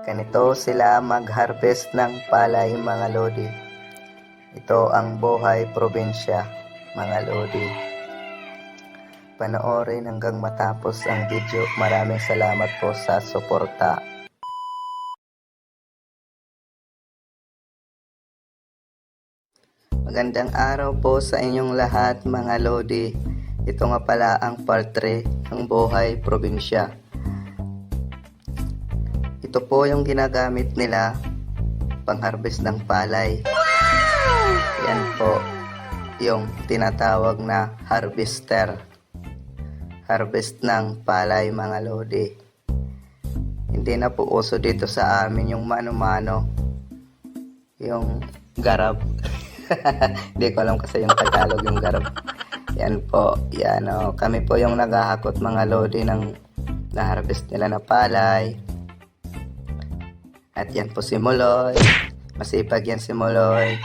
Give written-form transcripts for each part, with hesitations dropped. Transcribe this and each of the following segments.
Ganito sila mag-harvest ng palay mga lodi. Ito ang buhay probinsya mga lodi. Panoorin hanggang matapos ang video. Maraming salamat po sa suporta. Magandang araw po sa inyong lahat mga lodi. Ito nga pala ang part 3 ng buhay probinsya. Ito po yung ginagamit nila pang-harvest ng palay. Yan po yung tinatawag na harvester. Harvest ng palay mga lodi. Hindi na po uso dito sa amin yung mano-mano. Yung garab. Hindi ko alam kasi yung Tagalog yung garab. Yan po. Yan o. Kami po yung naghahakot mga lodi ng na-harvest nila na palay. At yan po si Muloy. Masipag yan si Muloy.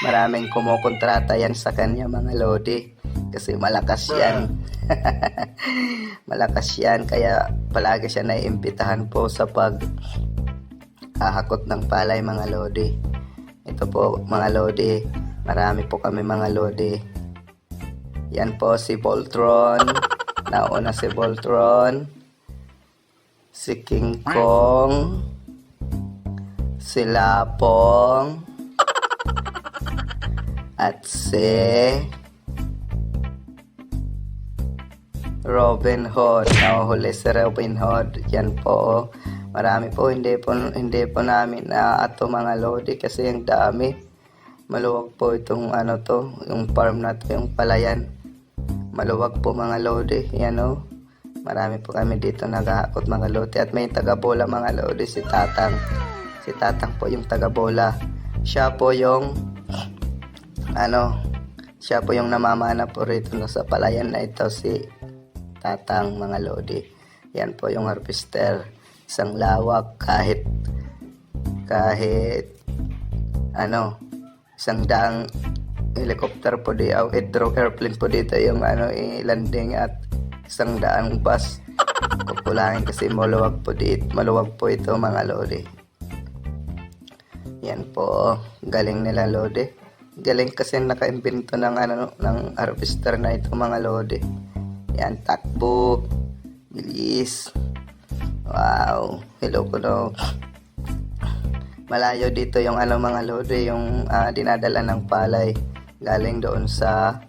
Maraming kumukontrata yan sa kanya mga lodi. Kasi malakas yan. Malakas yan. Kaya palagi siya naiimbitahan po sa paghahakot ng palay mga lodi. Ito po mga lodi. Marami po kami mga lodi. Yan po si Voltron. Nauna si Voltron. Si King Kong. Si Lapong. At si Robin Hood. Nahuhuli si Robin Hood. Yan po. Marami po. Hindi po namin na ato mga lodi kasi ang dami. Maluwag po itong yung farm na to, yung palayan. Maluwag po mga lodi. Yan o. Marami po kami dito naghahakot mga lodi. At may taga-bola mga lodi, si Tatang. Si Tatang po yung taga-bola. Siya po yung siya po yung namamana po rito sa palayan na ito, si Tatang mga lodi. Yan po yung harvester. Isang lawak kahit isang daang helicopter po dito, airplane po dito yung i-landing at isang daang bus. Kukulangin kasi maluwag po ito mga lodi. Yan po, galing nila lodi. Galing kasi naka-imbento ng harvester na ito mga lodi. Yan, takbo, bilis. Wow, hello ko daw. Malayo dito yung mga lodi, yung dinadala ng palay galing doon sa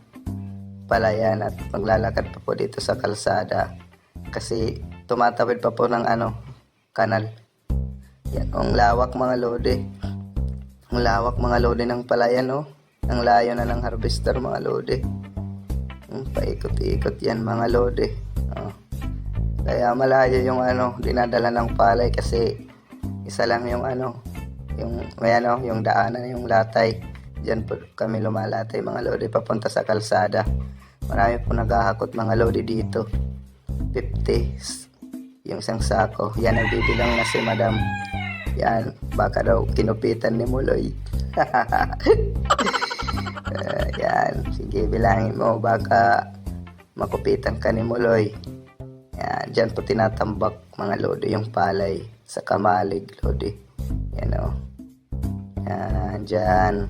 palayan at maglalakad pa po dito sa kalsada kasi tumatawid pa po ng kanal. Yan, ang lawak mga lodi. Ang lawak mga lodi ng palayan Ang layo na ng harvester mga lodi. Paikot-ikot yan mga lodi. Kaya malayo yung dinadala ng palay kasi isa lang yung yung daanan, yung latay. Diyan po kami lumalatay mga lodi papunta sa kalsada. Marami po naghahakot mga lodi dito. 50 yung isang sako. Yan ang bibilang na si Madam. Yan, baka daw kinupitan ni Muloy. Yan, sige bilangin mo, baka makupitan ka ni Muloy. Yan, dyan po tinatambak mga lodi yung palay sa kamalig lodi. Yan Yan, dyan.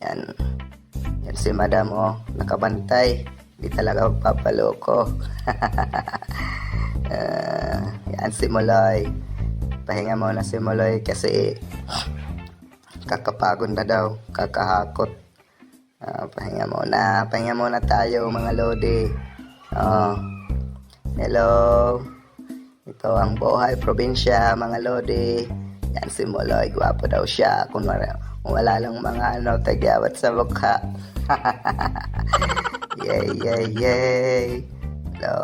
Yan. Yan si Madam nakabantay. Di talaga magpapaloko. Yan si Muloy. Pahinga muna si Muloy kasi kakapagod na daw, kakahakot. Pahinga muna tayo mga lodi. Hello. Ito ang buhay probinsya mga lodi. Yan si Muloy, gwapo daw siya. Kung wala lang mga tagyawat sa mukha. Yay. Hello.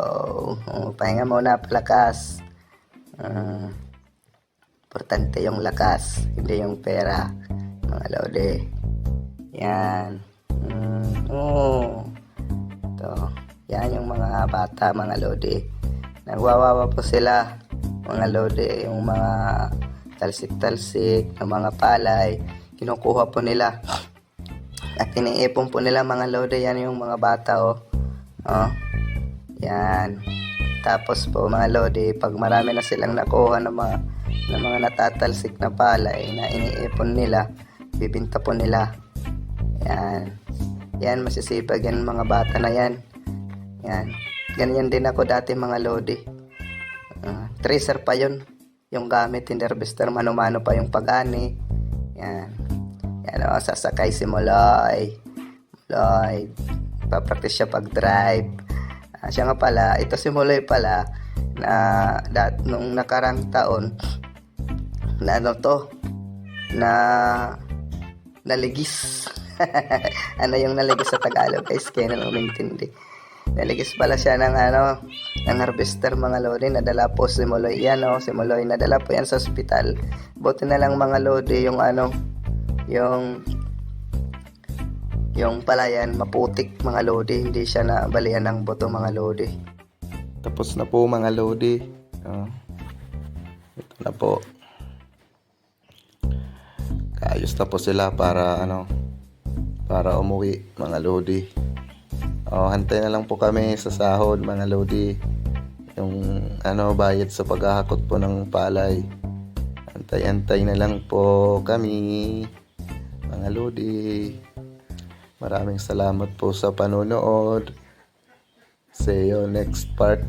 Pahinga muna, palakas. Importante yung lakas, hindi yung pera mga lodi. Yan. Ito. Yan yung mga bata mga lodi. Nagwawawa po sila mga lodi. Yung mga talsik-talsik ng mga palay kinukuha po nila at iniipon po nila mga lodi. Yan yung mga bata Yan. Tapos po mga lodi, pag marami na silang nakuha ng mga natatalsik na palay na iniipon nila, bibinta po nila. Yan. Yan, masisipag yan mga bata na yan. Yan. Ganyan din ako dati mga lodi. Tracer pa yun. Yung gamit, hindi harvester, mano-mano pa yung pag-ani. Yan. Yan o, sasakay si Moloy. Moloy. Papractice siya pag-drive. Siya nga pala, ito si Moloy pala, na nung nakarang taon, na ano to, na naligis. Ano yung naligis sa Tagalog guys, kaya na umintindi. Naligis pala siya ng ng harvester mga lodi. Nadala po si Moloy yan, si Moloy, nadala po yan sa ospital. Buti na lang mga lodi, yung palayan maputik mga lodi, hindi siya nabalian ng boto mga lodi. Tapos na po mga lodi. Ito na po. Kaayos na po sila para para umuwi mga lodi. Hantay na lang po kami sa sahod mga lodi. Yung bayad sa paghahakot po ng palay. Antay-antay na lang po kami mga lodi. Maraming salamat po sa panonood. See you next part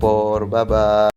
4. Bye-bye.